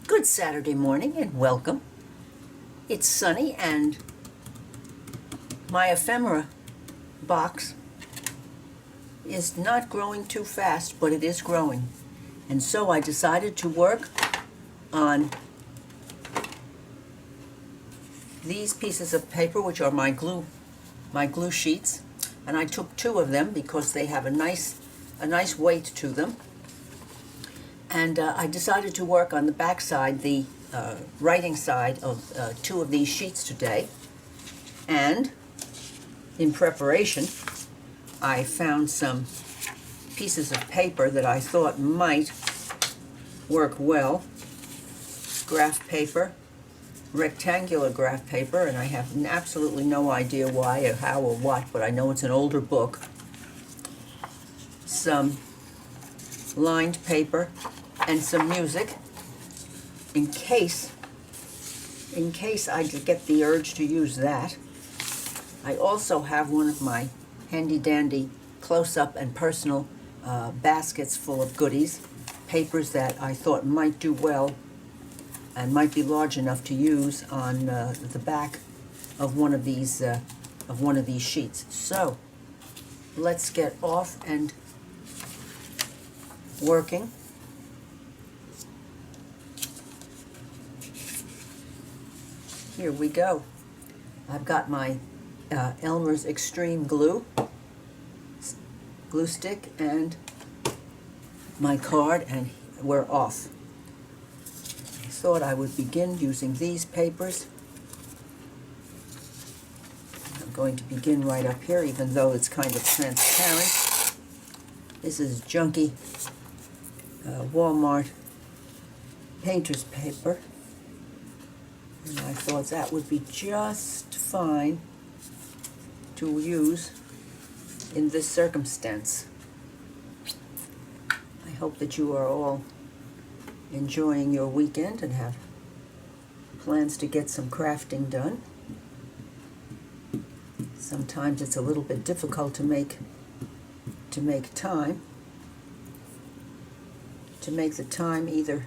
Good Saturday morning and welcome. It's sunny and my ephemera box is not growing too fast, but it is growing. And so I decided to work on these pieces of paper, which are my glue sheets. And I took two of them because they have a nice weight to them. And I decided to work on the back side, the writing side of two of these sheets today. And in preparation, I found some pieces of paper that I thought might work well. Graph paper, rectangular graph paper, and I have absolutely no idea why or how or what, but I know it's an older book. Some lined paper and some music in case I get the urge to use that. I also have one of my handy-dandy close-up and personal baskets full of goodies, papers that I thought might do well and might be large enough to use on the back of one of these sheets. So let's get off and working. Here we go. I've got my Elmer's Extreme glue stick and my card, and we're off. I thought I would begin using these papers. I'm going to begin right up here, even though it's kind of transparent. This is junky Walmart painter's paper. And I thought that would be just fine to use in this circumstance. I hope that you are all enjoying your weekend and have plans to get some crafting done. Sometimes it's a little bit difficult to make time, to make the time either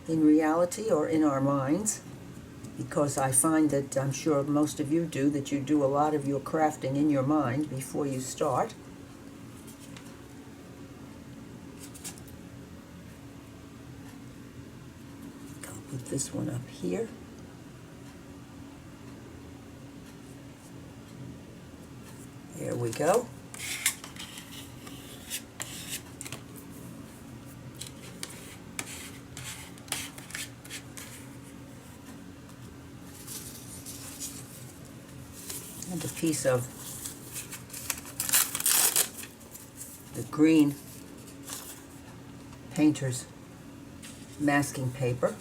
in reality or in our minds, because I find that, I'm sure most of you do, that you do a lot of your crafting in your mind before you start. I'll put this one up here. There we go. And a piece of the green painter's masking paper.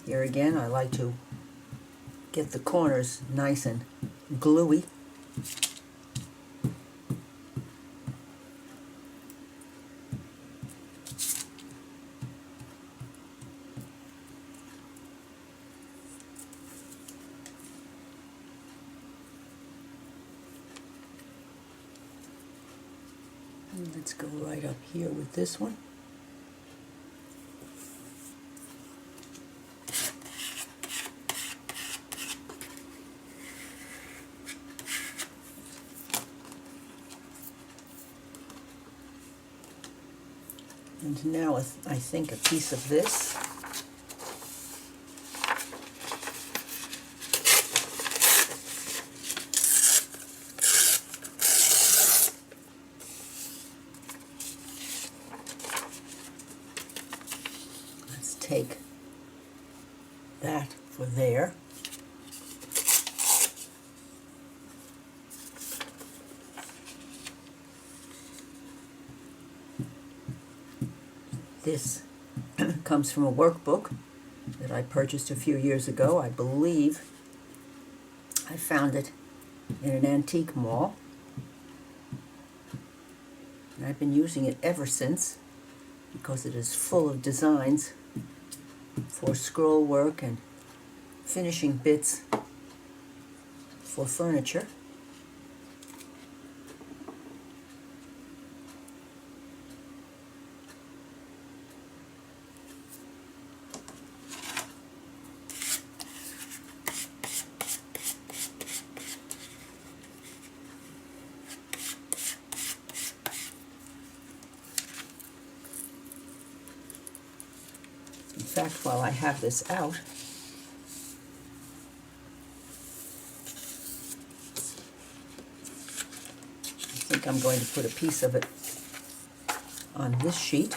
Here again, I like to get the corners nice and gluey. Let's go right up here with this one. And now I think a piece of this. Take that for there. This comes from a workbook that I purchased a few years ago. I believe I found it in an antique mall, and I've been using it ever since because it is full of designs for scroll work and finishing bits for furniture. fact, while I have this out, I think I'm going to put a piece of it on this sheet.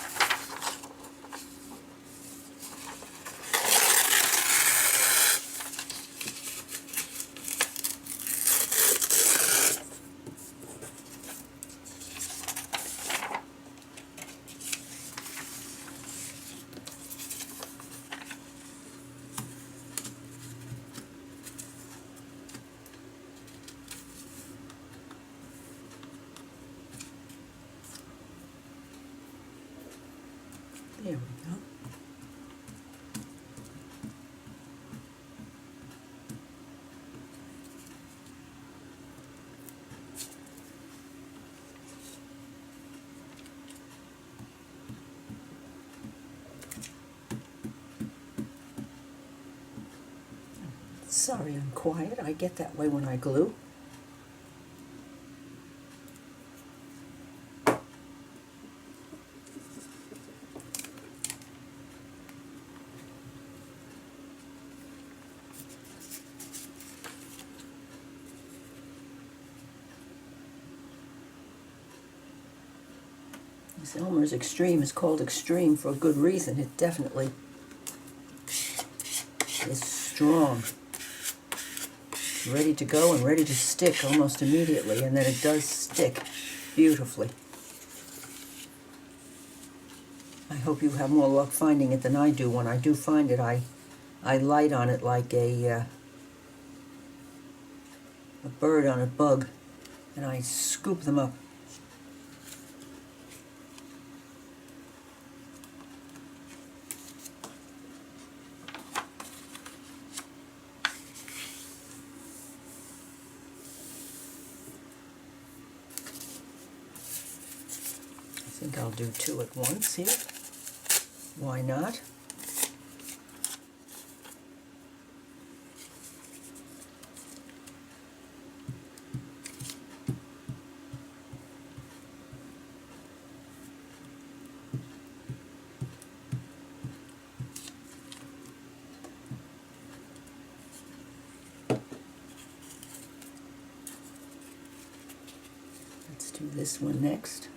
There we go. Sorry I'm quiet. I get that way when I glue. This Elmer's Extreme is called Extreme for a good reason. It definitely is strong. It's ready to go and ready to stick almost immediately, and then it does stick beautifully. I hope you have more luck finding it than I do. When I do find it, I light on it like a bird on a bug, and I scoop them up. I think I'll do two at once here. Why not? Let's do this one next.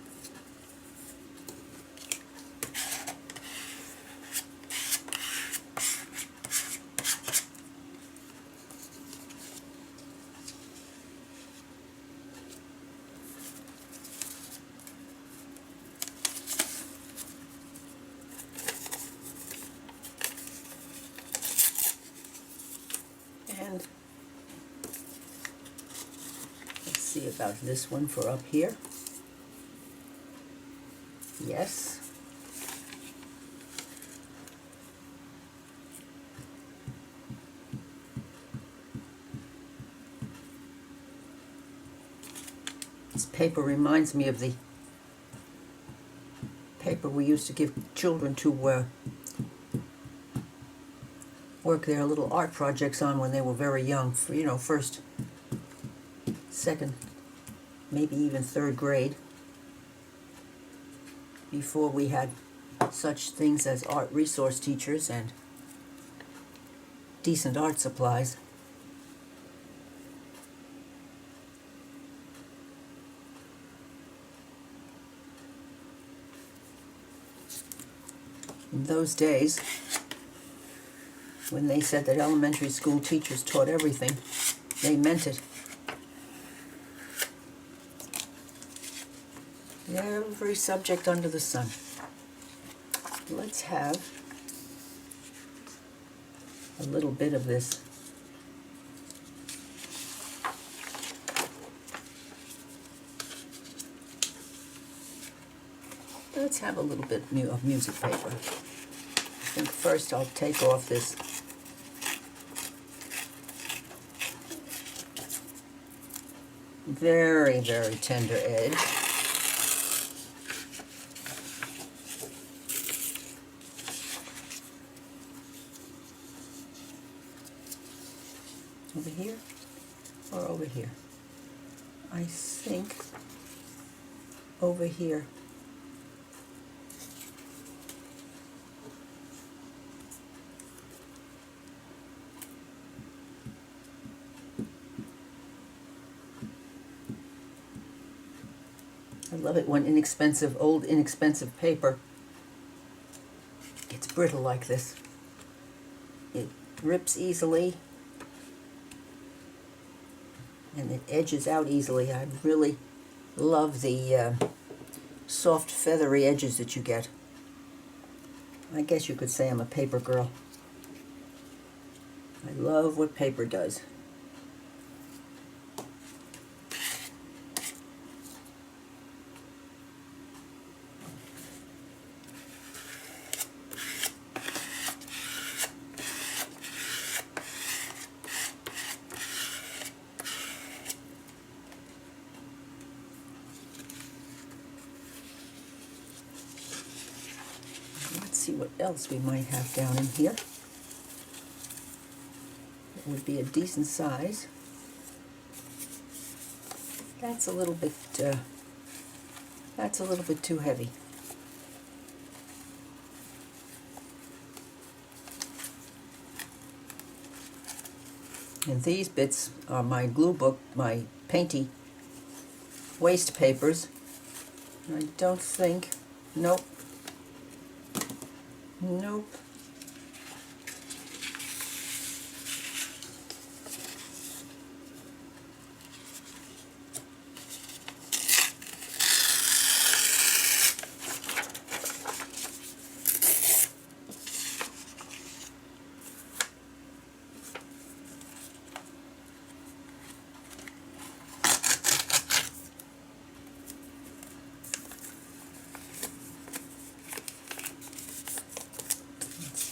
And let's see about this one for up here. Yes. This paper reminds me of the paper we used to give children to work their little art projects on when they were very young, for, first, second, maybe even third grade, before we had such things as art resource teachers and decent art supplies. In those days, when they said that elementary school teachers taught everything, they meant it. Every subject under the sun. Let's have a little bit of this. Let's have a little bit of music paper. I think first I'll take off this very, very tender edge. Over here or over here? I think over here. I love it when old inexpensive paper gets brittle like this. It rips easily and it edges out easily. I really love the soft feathery edges that you get. I guess you could say I'm a paper girl. I love what paper does. Let's see what else we might have down in here. It would be a decent size. That's a little bit too heavy. And these bits are my glue book, my painty waste papers. I don't think, nope. Nope.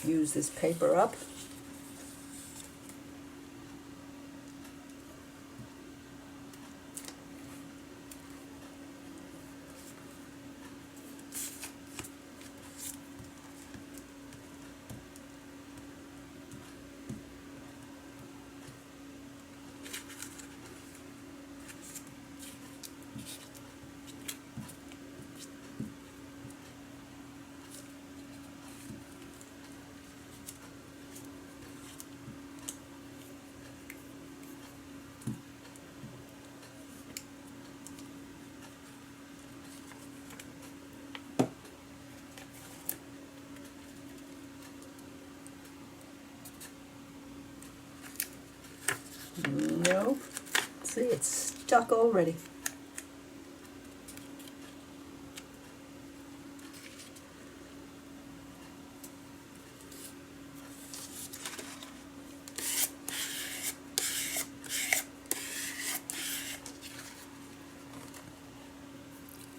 Use this paper up. No, see, it's stuck already.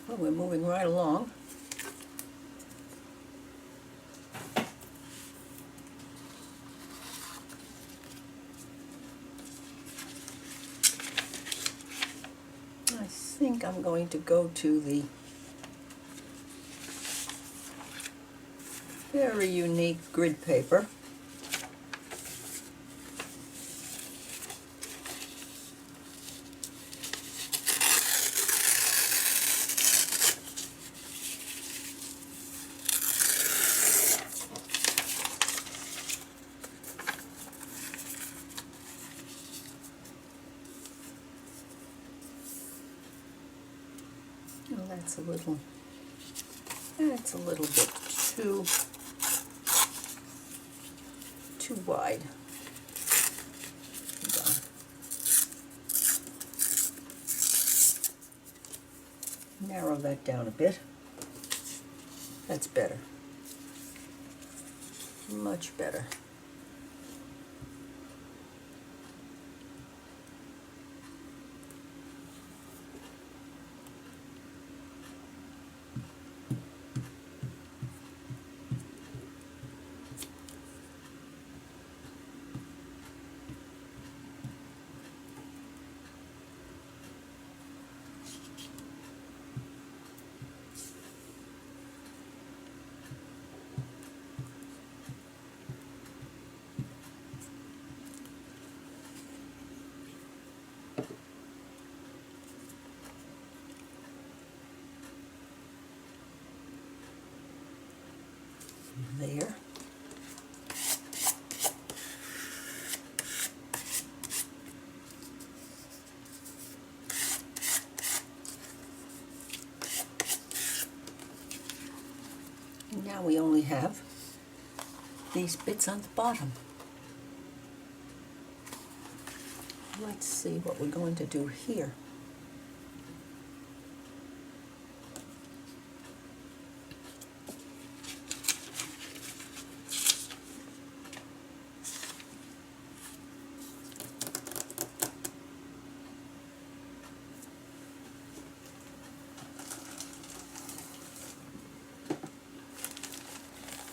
Well, we're moving right along. I think I'm going to go to the very unique grid paper. Oh, that's a little bit too wide. Hold on. Narrow that down a bit. That's better. Much better. now we only have these bits on the bottom. Let's see what we're going to do here.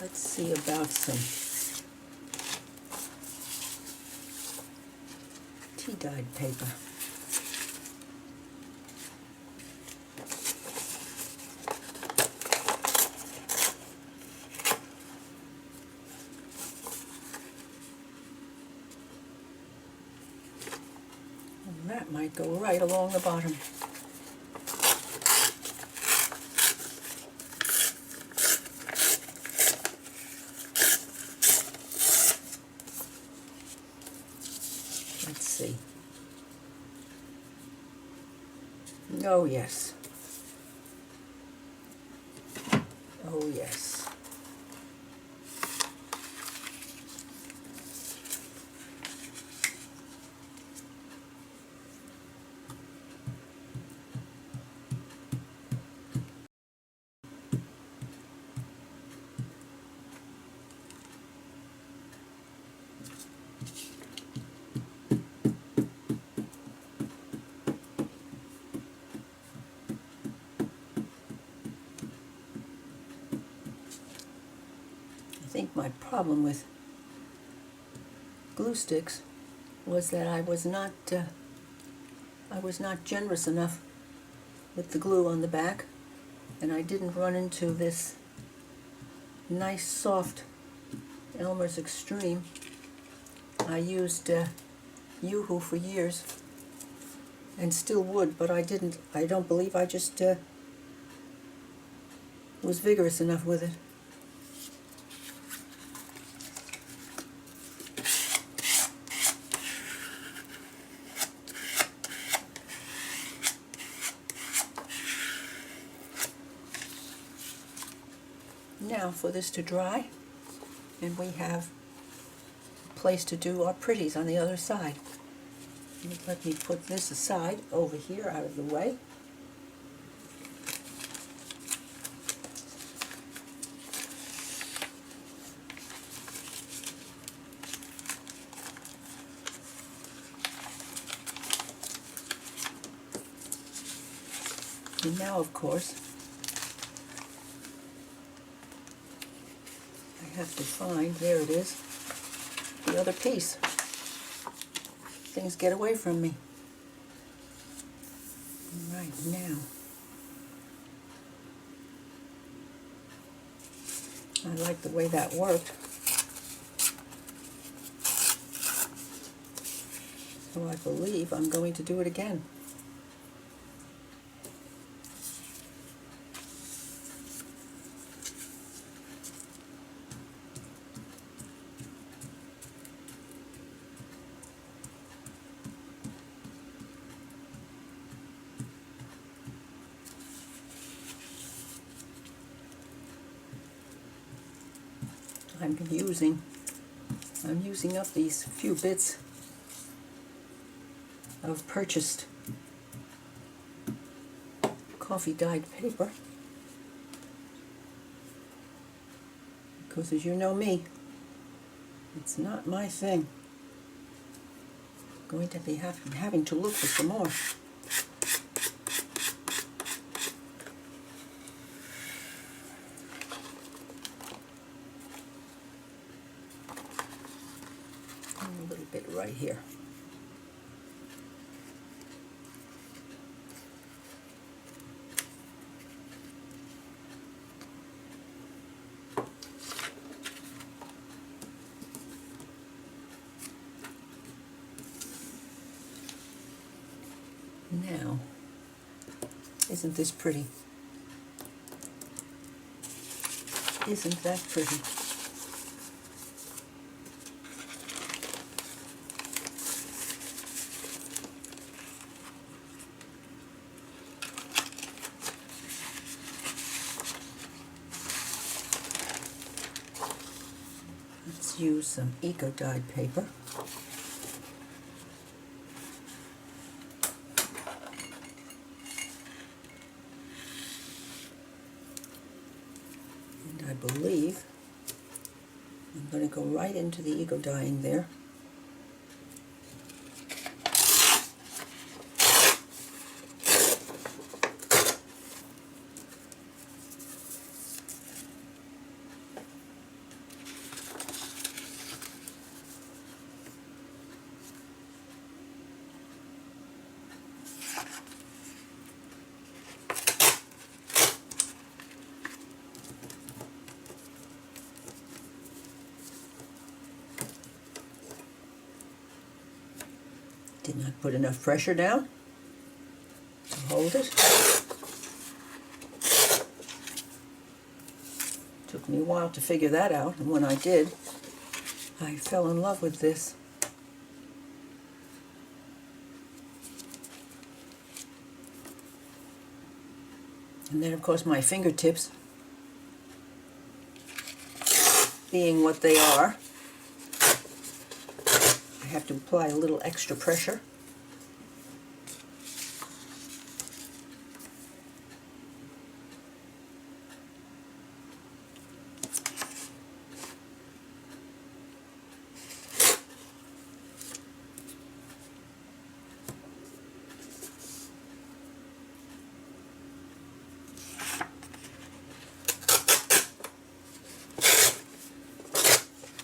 Let's see about some tea-dyed paper. And that might go right along the bottom. Let's see. Oh, yes. Oh, yes. I think my problem with glue sticks was that I was not generous enough with the glue on the back, and I didn't run into this nice soft Elmer's Extreme. I used Yoo-Hoo for years and still would, but I don't believe I just was vigorous enough with it. Now for this to dry, and we have a place to do our pretties on the other side. Let me put this aside over here out of the way. And now, of course, I have to find, there it is, the other piece. Things get away from me. Right now, I like the way that worked. So I believe I'm going to do it again. I'm using up these few bits of purchased coffee dyed paper, because as you know me, it's not my thing. I'm going to be having to look for some more. A little bit right here. Now, isn't this pretty? Isn't that pretty? use some eco-dyed paper. And I believe I'm going to go right into the eco-dyeing there. Did not put enough pressure down to hold it. Took me a while to figure that out, and when I did, I fell in love with this. And then, of course, my fingertips, being what they are, I have to apply a little extra pressure.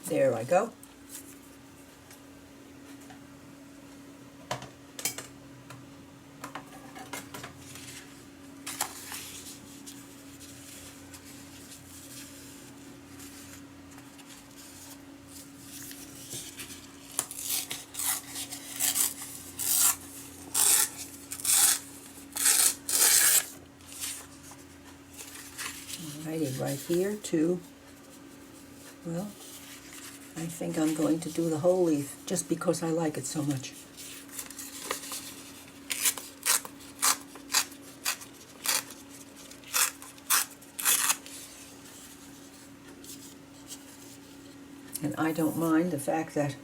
There I go. Alrighty, right here too. Well, I think I'm going to do the whole leaf just because I like it so much. And I don't mind the fact that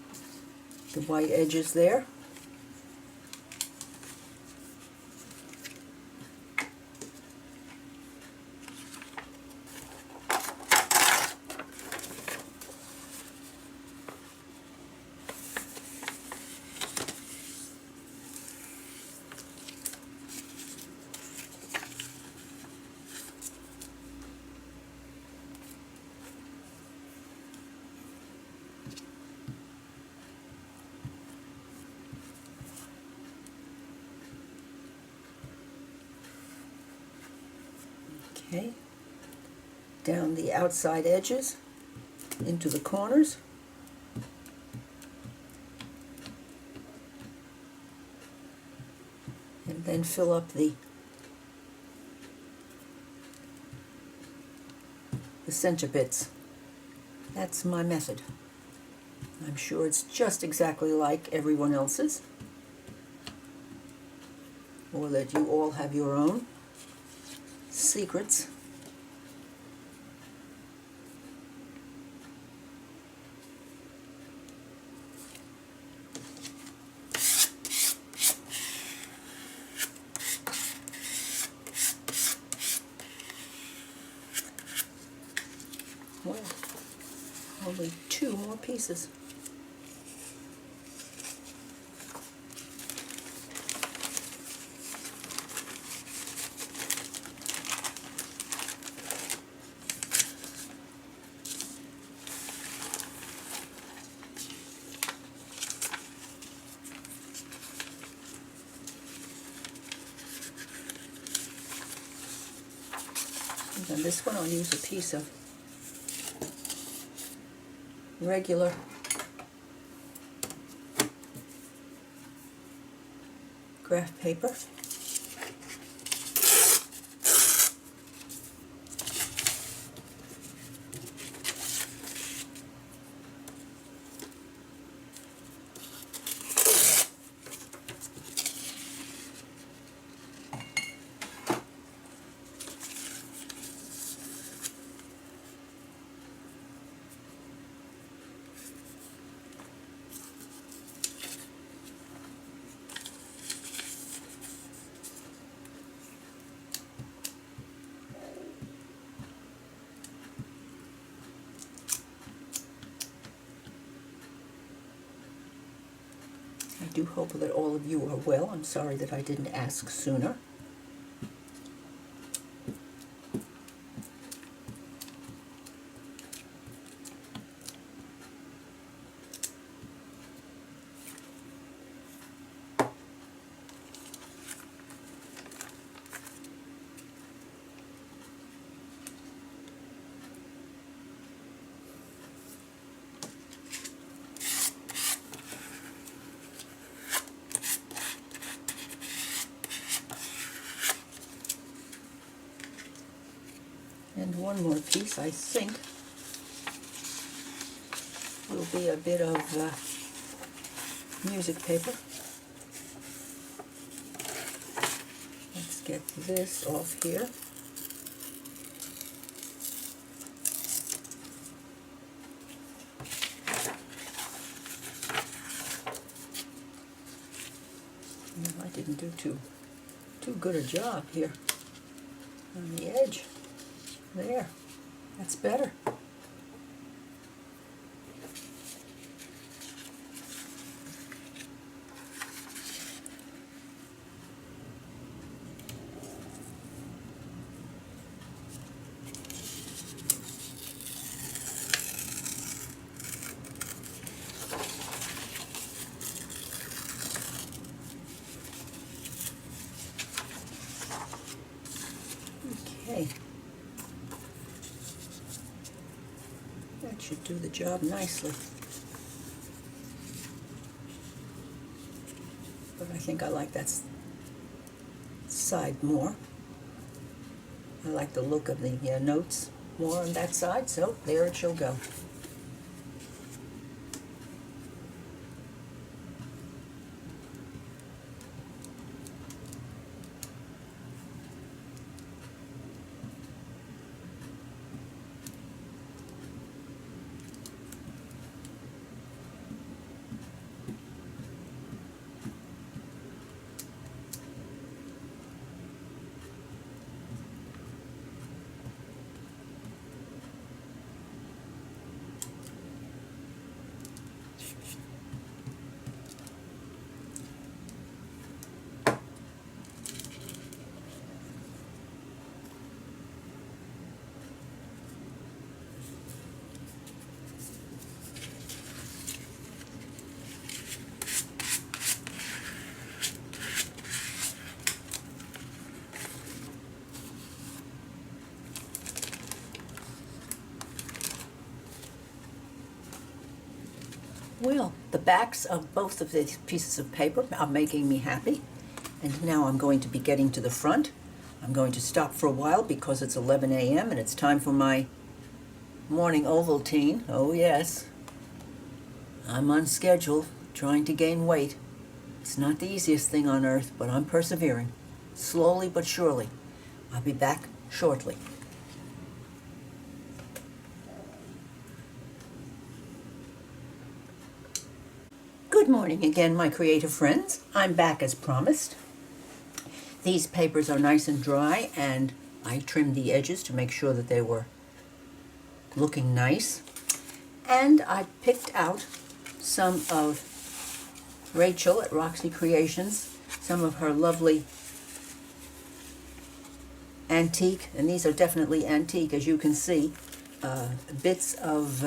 the white edge is there. Okay, down the outside edges into the corners. And then fill up the center bits. That's my method. I'm sure it's just exactly like everyone else's, or that you all have your own secrets. Well, only 2 more pieces. And then this one I'll use a piece of regular graph paper. do hope that all of you are well. I'm sorry that I didn't ask sooner. And one more piece, I think, will be a bit of music paper. Let's get this off here. No, I didn't do too good a job here on the edge. There, that's better. Okay. That should do the job nicely. But I think I like that side more. I like the look of the notes more on that side, so there it shall go. Well, the backs of both of these pieces of paper are making me happy. And now I'm going to be getting to the front. I'm going to stop for a while because it's 11 a.m. and it's time for my morning Ovaltine. Oh yes, I'm on schedule, trying to gain weight. It's not the easiest thing on earth, but I'm persevering. Slowly but surely. I'll be back shortly. Good morning again, my creative friends. I'm back as promised. These papers are nice and dry, and I trimmed the edges to make sure that they were looking nice. And I picked out some of Rachel at Roxy Creations, some of her lovely antique, and these are definitely antique, as you can see, bits of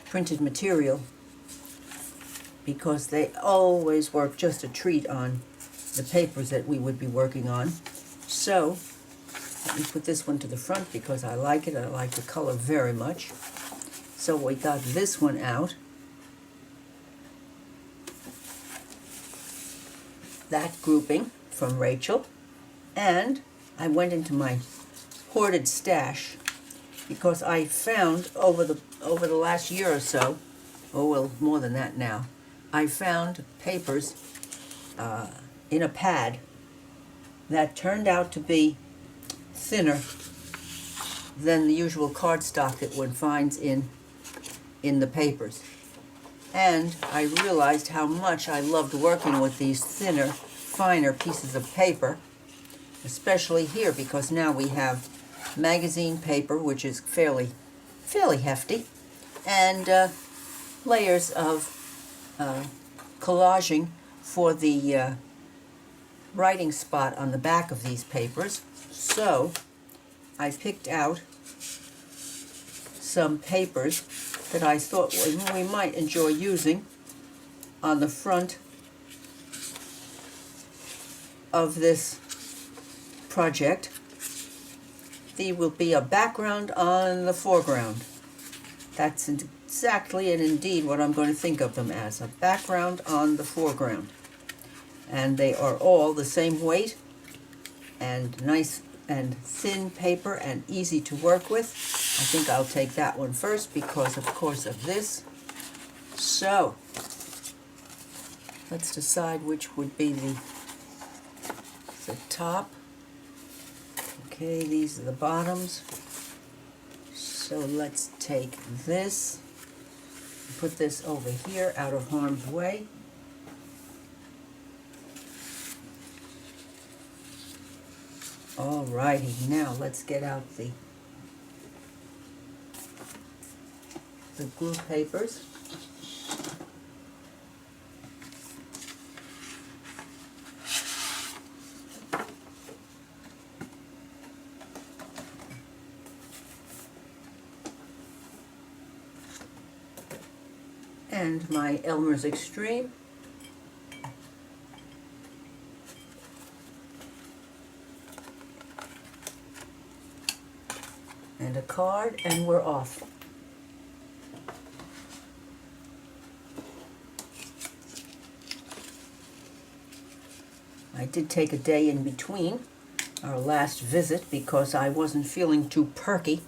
printed material, because they always work just a treat on the papers that we would be working on. So let me put this one to the front because I like it. I like the color very much. So we got this one out. That grouping from Rachel. And I went into my hoarded stash because I found over the last year or so, oh well, more than that now, I found papers in a pad that turned out to be thinner than the usual cardstock that one finds in the papers. And I realized how much I loved working with these thinner, finer pieces of paper, especially here because now we have magazine paper, which is fairly hefty, and layers of collaging for the writing spot on the back of these papers. So I picked out some papers that I thought we might enjoy using on the front of this project. There will be a background on the foreground. That's exactly and indeed what I'm going to think of them as, a background on the foreground. And they are all the same weight and nice and thin paper and easy to work with. I think I'll take that one first because, of course, of this. So, let's decide which would be the top. Okay, these are the bottoms. So let's take this, put this over here out of harm's way. Alrighty, now let's get out the glue papers. And my Elmer's Extreme. And a card, and we're off. I did take a day in between our last visit because I wasn't feeling too perky,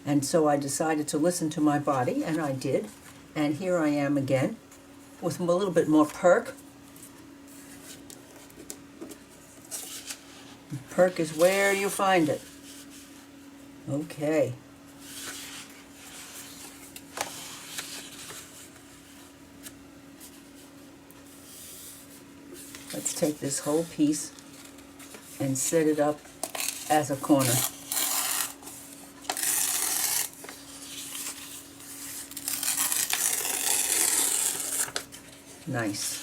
and so I decided to listen to my body, and I did. And here I am again with a little bit more perk. Perk is where you find it. Okay. Let's take this whole piece and set it up as a corner. Nice.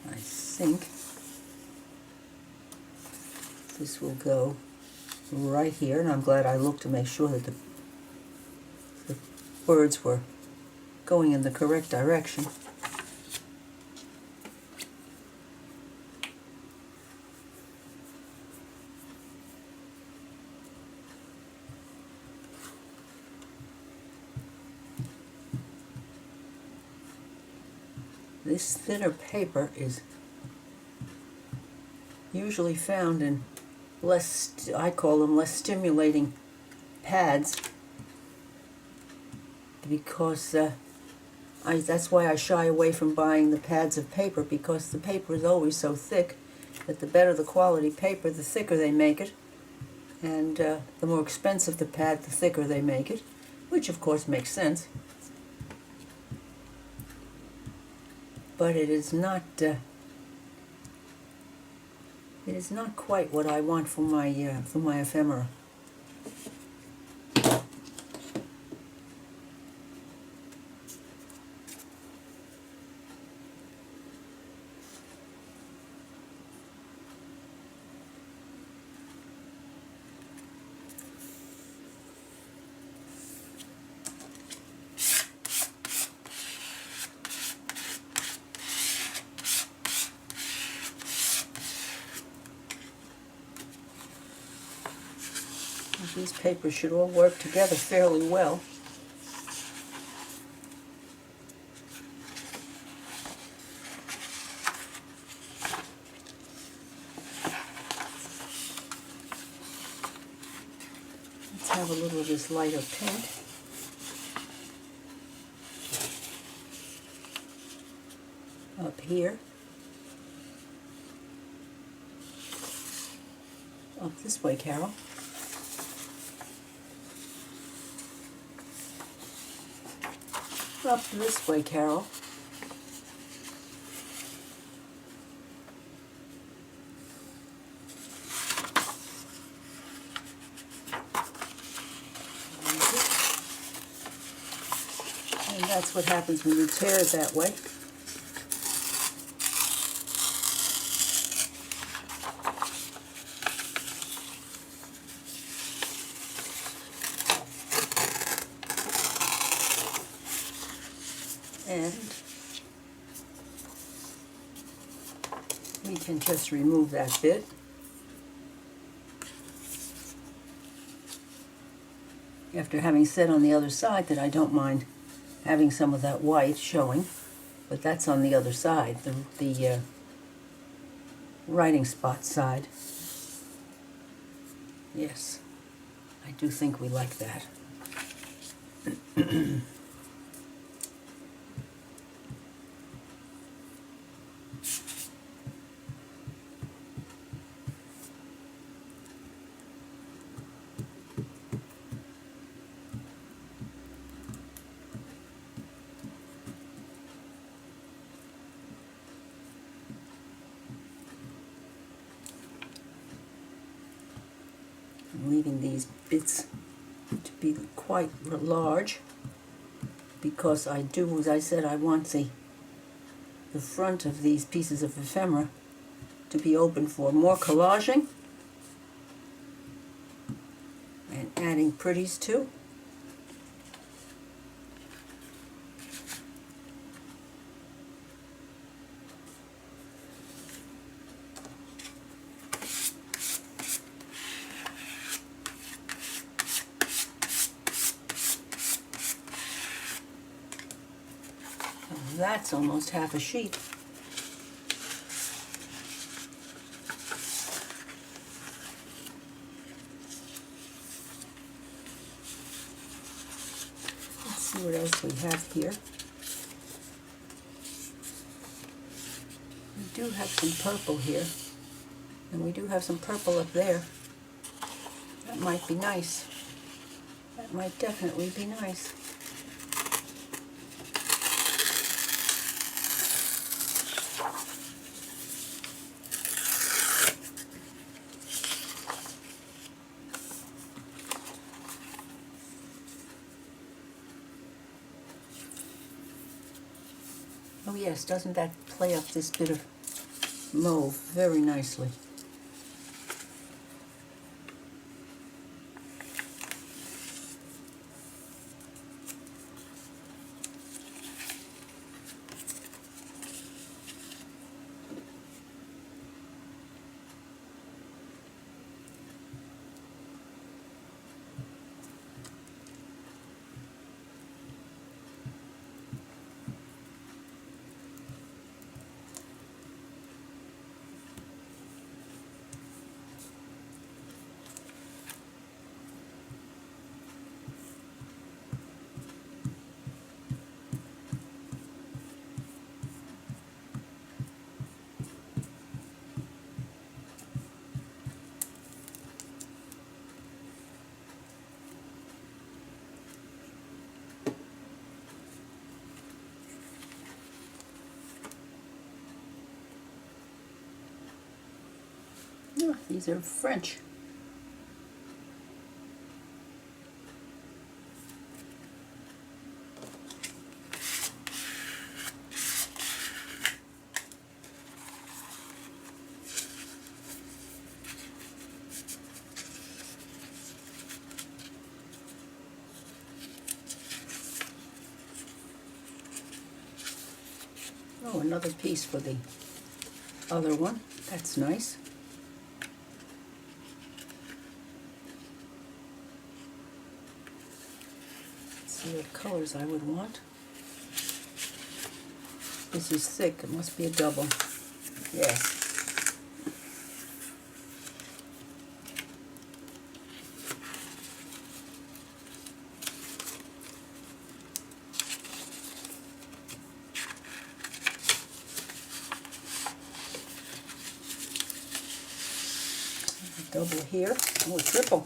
I think this will go right here, and I'm glad I looked to make sure that the words were going in the correct direction. This thinner paper is usually found in less, I call them less stimulating pads, because that's why I shy away from buying the pads of paper, because the paper is always so thick that the better the quality paper, the thicker they make it, and the more expensive the pad, the thicker they make it, which of course makes sense. But it is not quite what I want for my ephemera. These papers should all work together fairly well. Let's have a little of this lighter pink. Up here. Up this way, Carol. Up this way, Carol. And that's what happens when you tear it that way. And we can just remove that bit. After having said on the other side that I don't mind having some of that white showing, but that's on the other side, the writing spot side. Yes, I do think we like that. I'm leaving these bits to be quite large because I do, as I said, I want the front of these pieces of ephemera to be open for more collaging and adding pretties too. That's almost half a sheet. Let's see what else we have here. We do have some purple here, and we do have some purple up there. That might be nice. That might definitely be nice. Oh yes, doesn't that play up this bit of mauve very nicely? Oh, these are French. Oh, another piece for the other one. That's nice. Let's see what colors I would want. This is thick. It must be a double. Yes. Double here. Oh, triple.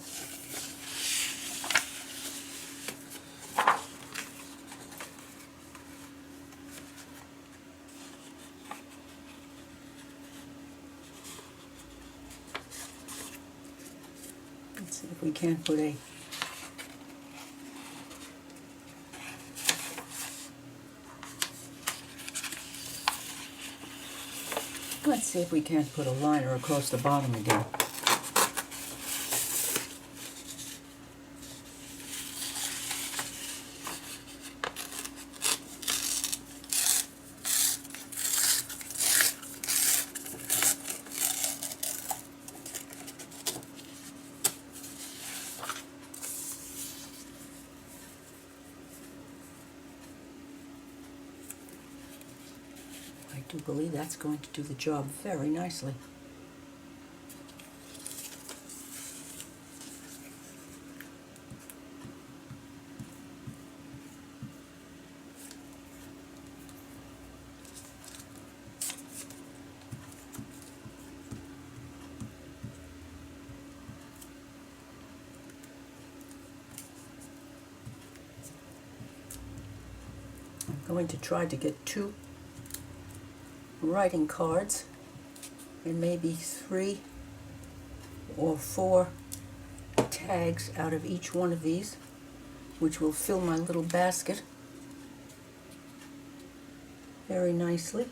Let's see if we can't put Let's see if we can't put a liner across the bottom again. I do believe that's going to do the job very nicely. I'm going to try to get 2 writing cards and maybe 3 or 4 tags out of each one of these, which will fill my little basket very nicely.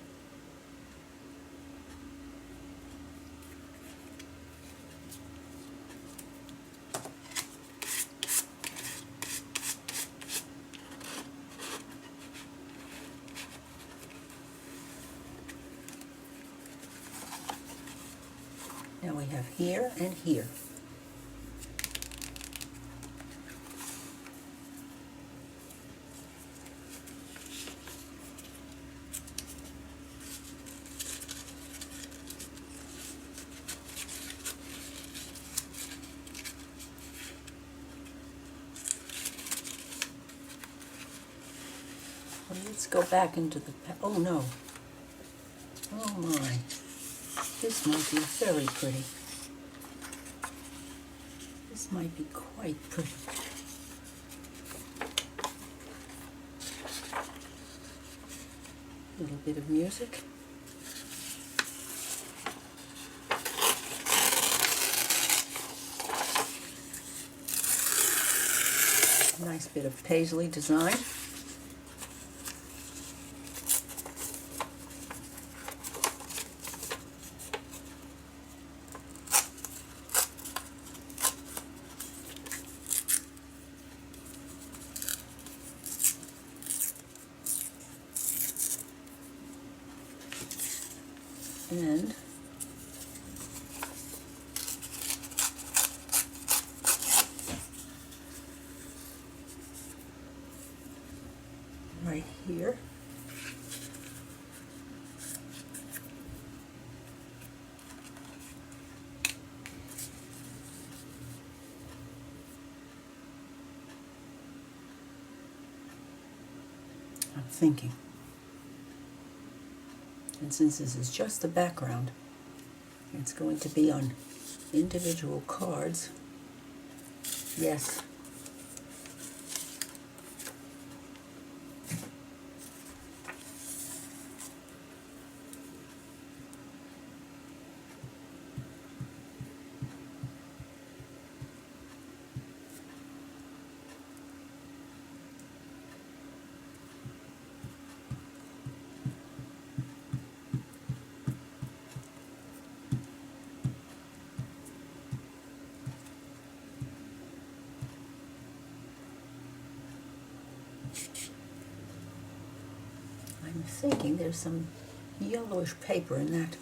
Now we have here and here. Well, let's go back into the, oh no. Oh my. This might be very pretty. This might be quite pretty. A little bit of music. A nice bit of paisley design. And right here, I'm thinking. And since this is just the background, it's going to be on individual cards. Yes. I'm thinking there's some yellowish paper in that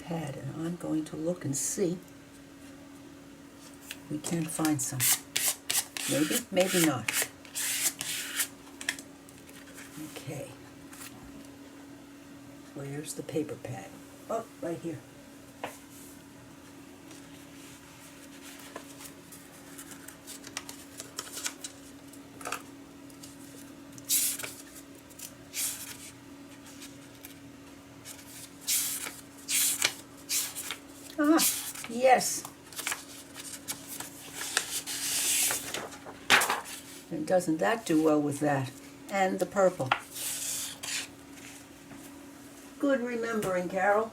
pad, and I'm going to look and see if we can't find some. Maybe, maybe not. Okay. Where's the paper pad? Oh, right here. Ah, yes. And doesn't that do well with that? And the purple. Good remembering, Carol.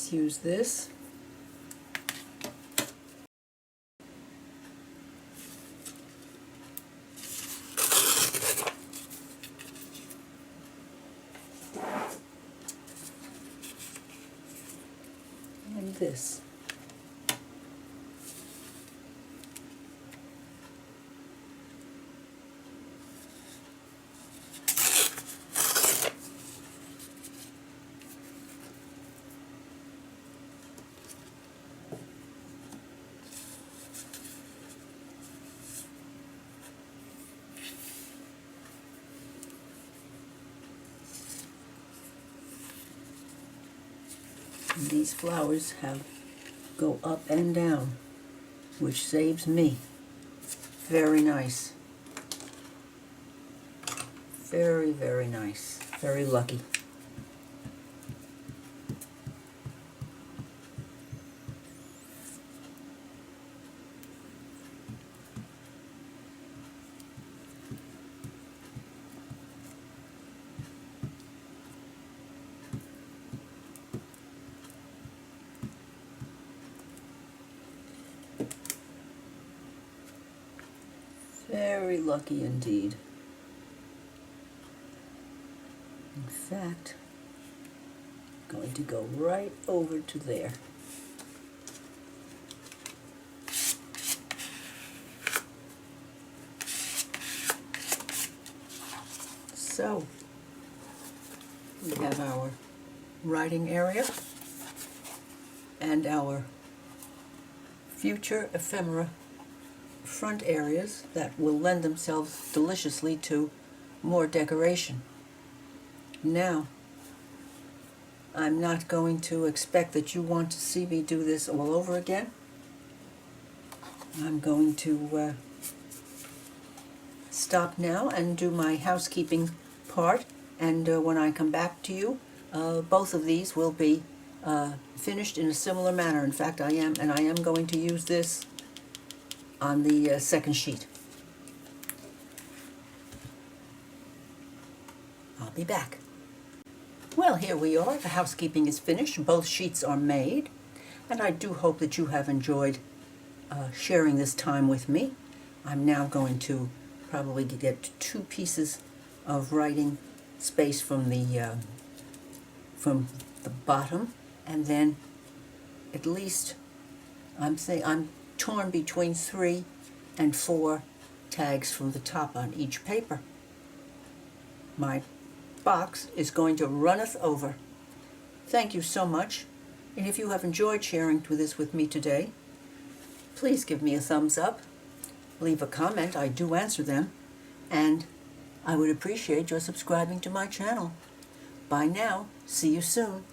Let's use this. And this. And these flowers go up and down, which saves me. Very nice. Very, very nice. Very lucky. Very lucky indeed. In fact, I'm going to go right over to there. So, we have our writing area and our future ephemera front areas that will lend themselves deliciously to more decoration. Now, I'm not going to expect that you want to see me do this all over again. I'm going to stop now and do my housekeeping part, and when I come back to you, both of these will be finished in a similar manner. In fact, I am going to use this on the second sheet. I'll be back. Well, here we are. The housekeeping is finished. Both sheets are made, and I do hope that you have enjoyed sharing this time with me. I'm now going to probably get 2 pieces of writing space from the bottom, and then at least I'm torn between 3 and 4 tags from the top on each paper. My box is going to runneth over. Thank you so much, and if you have enjoyed sharing this with me today, please give me a thumbs up, leave a comment, I do answer them, and I would appreciate your subscribing to my channel. Bye now, see you soon.